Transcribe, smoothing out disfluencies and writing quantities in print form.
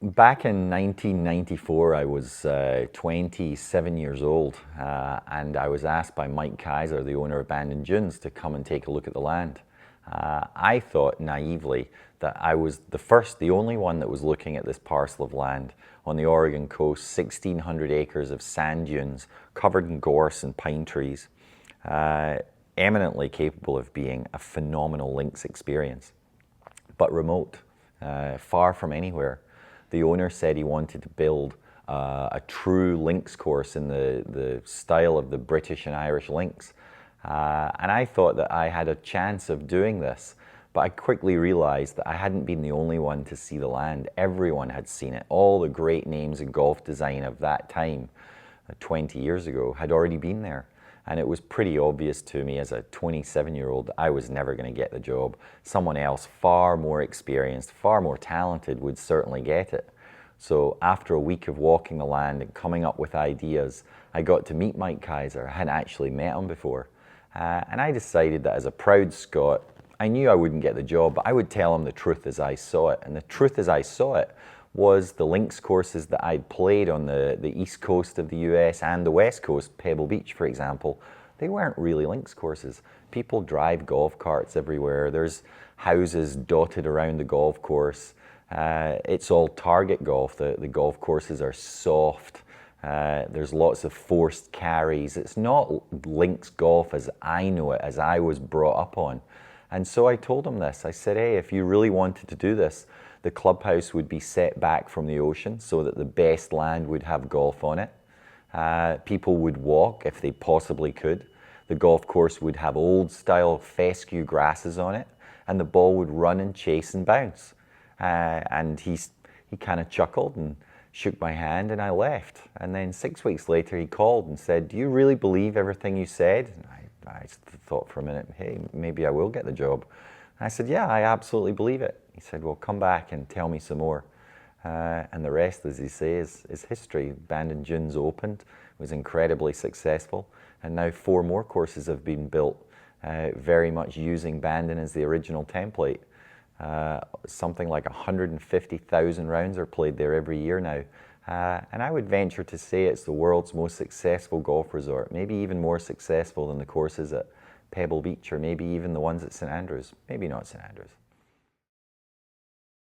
Back in 1994, I was 27 years old, and I was asked by Mike Kaiser, the owner of Bandon Dunes, to come and take a look at the land. I thought naively that I was the only one that was looking at this parcel of land on the Oregon coast, 1,600 acres of sand dunes covered in gorse and pine trees, eminently capable of being a phenomenal links experience, but remote, far from anywhere. The owner said he wanted to build a true links course in the style of the British and Irish links. And I thought that I had a chance of doing this, but I quickly realized that I hadn't been the only one to see the land. Everyone had seen it. All the great names in golf design of that time, 20 years ago, had already been there. And it was pretty obvious to me as a 27-year-old I was never going to get the job. Someone else far more experienced, far more talented would certainly get it. So after a week of walking the land and coming up with ideas, I got to meet Mike Kaiser. I hadn't actually met him before. And I decided that as a proud Scot, I knew I wouldn't get the job, but I would tell him the truth as I saw it. And the truth as I saw it was the links courses that I'd played on the east coast of the US and the west coast, Pebble Beach, for example. They weren't really links courses. People drive golf carts everywhere. There's houses dotted around the golf course. It's all target golf. The golf courses are soft. There's lots of forced carries. It's not links golf as I know it, as I was brought up on. And so I told him this. I said, hey, if you really wanted to do this, the clubhouse would be set back from the ocean so that the best land would have golf on it. People would walk if they possibly could. The golf course would have old style fescue grasses on it, and the ball would run and chase and bounce. And he kind of chuckled and shook my hand, and I left. And then 6 weeks later he called and said, do you really believe everything you said? And I thought for a minute, hey, maybe I will get the job. And I said, yeah, I absolutely believe it. He said, well, come back and tell me some more. And the rest, as he says, is history. Bandon Dunes opened, was incredibly successful, and now 4 more courses have been built, very much using Bandon as the original template. Something like 150,000 rounds are played there every year now. And I would venture to say it's the world's most successful golf resort, maybe even more successful than the courses at Pebble Beach, or maybe even the ones at St Andrews. Maybe not St Andrews.